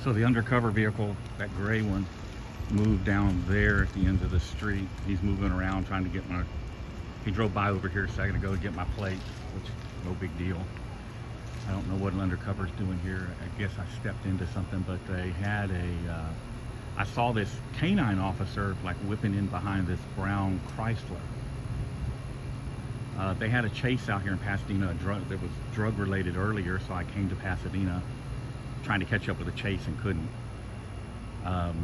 So the undercover vehicle, that gray one, moved down there at the end of the street. He's moving around trying to get my, he drove by over here a second ago to get my plate, which no big deal. I don't know what an undercover's doing here. I guess I stepped into something, but they had a, I saw this canine officer like whipping in behind this brown Chrysler. They had a chase out here in Pasadena, that was drug related earlier, so I came to Pasadena trying to catch up with the chase and couldn't. Hold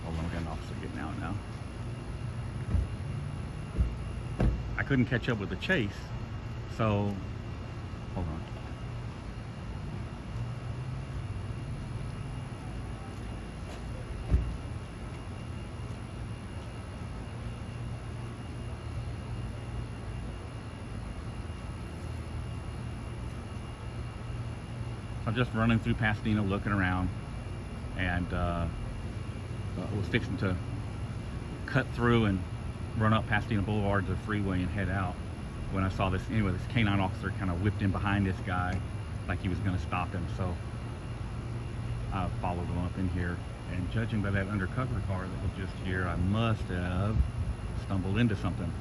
on, we got an officer getting out now. I couldn't catch up with the chase, so hold on. I'm just running through Pasadena looking around, and I was fixing to cut through and run up Pasadena Boulevard to the freeway and head out when I saw this, anyway, this canine officer kind of whipped in behind this guy like he was going to stop him. So I followed him up in here, and judging by that undercover car that was just here, I must have stumbled into something.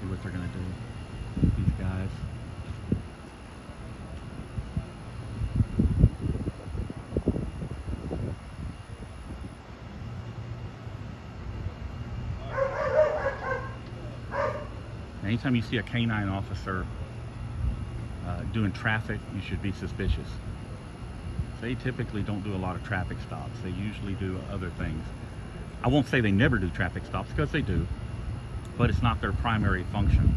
See what they're going to do, these guys. Anytime you see a canine officer doing traffic, you should be suspicious. They typically don't do a lot of traffic stops. They usually do other things. I won't say they never do traffic stops, because they do, but it's not their primary function.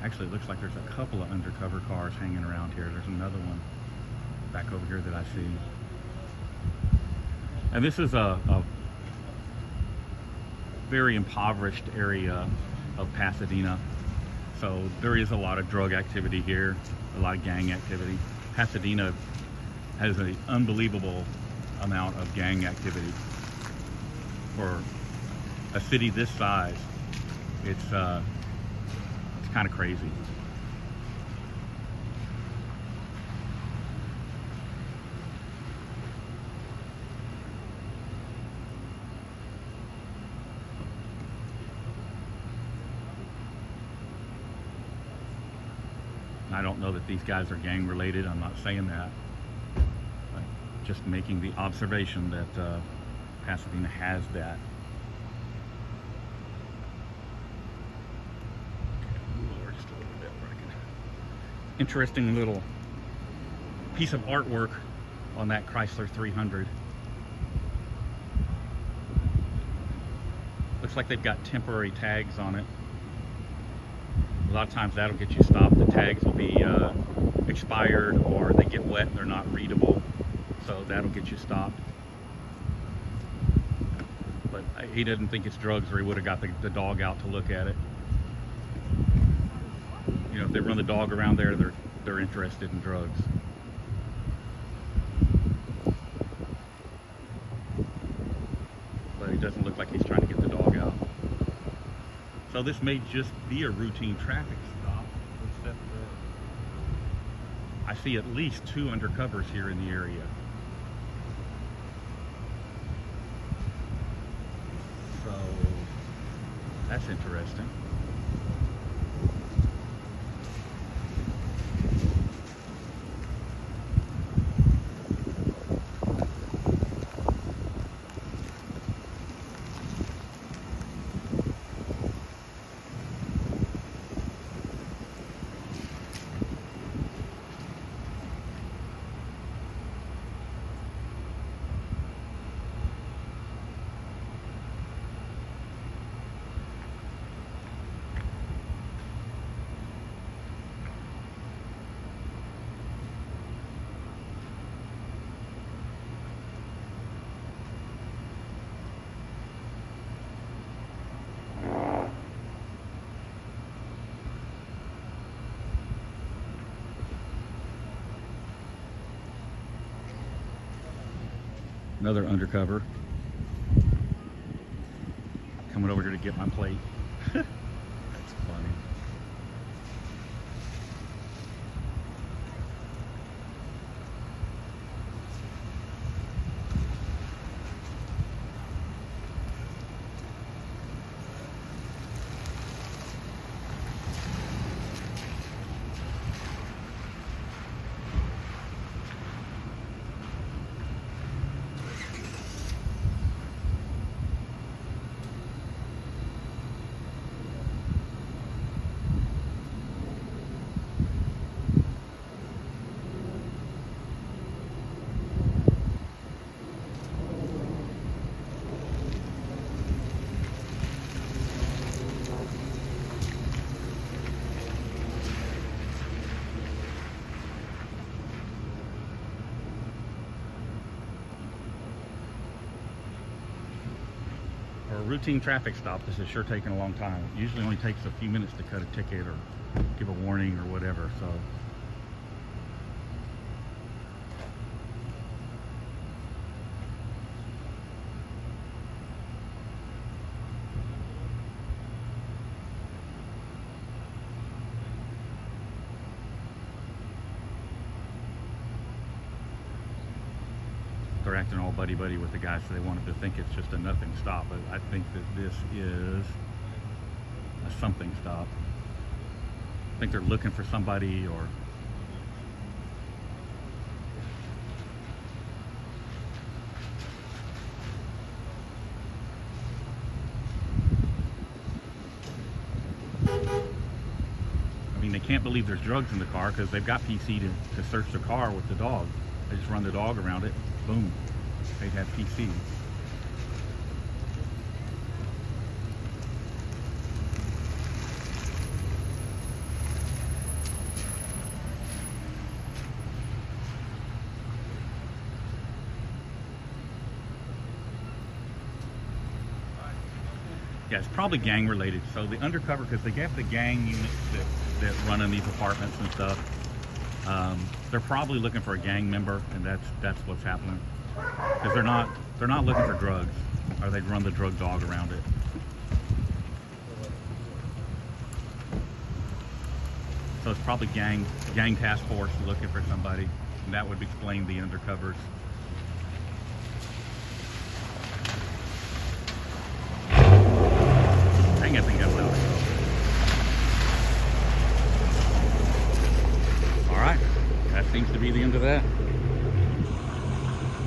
Actually, it looks like there's a couple of undercover cars hanging around here. There's another one back over here that I see. And this is a very impoverished area of Pasadena. So there is a lot of drug activity here, a lot of gang activity. Pasadena has an unbelievable amount of gang activity. For a city this size, it's kind of crazy. I don't know that these guys are gang related. I'm not saying that. But just making the observation that Pasadena has that. Lower just a little bit where I can. Interesting little piece of artwork on that Chrysler 300. Looks like they've got temporary tags on it. A lot of times that'll get you stopped. The tags will be expired, or they get wet and they're not readable. So that'll get you stopped. But he doesn't think it's drugs, or he would have got the dog out to look at it. You know, if they run the dog around there, they're interested in drugs. But it doesn't look like he's trying to get the dog out. So this may just be a routine traffic stop, except that I see at least 2 undercovers here in the area. So that's interesting. Another undercover. Coming over here to get my plate. That's funny. For a routine traffic stop, this is sure taking a long time. It usually only takes a few minutes to cut a ticket or give a warning or whatever, so. They're acting all buddy-buddy with the guy, so they wanted to think it's just a nothing stop, but I think that this is a something stop. I think they're looking for somebody, or I mean, they can't believe there's drugs in the car because they've got PC to search the car with the dog. They just run the dog around it. Boom, they have PC. Yeah, it's probably gang related. So the undercover, because they have the gang units that run in these apartments and stuff. They're probably looking for a gang member, and that's what's happening. Because they're not looking for drugs, or they'd run the drug dog around it. So it's probably gang task force looking for somebody, and that would explain the undercovers. Dang, I think that's out. All right, that seems to be the end of that.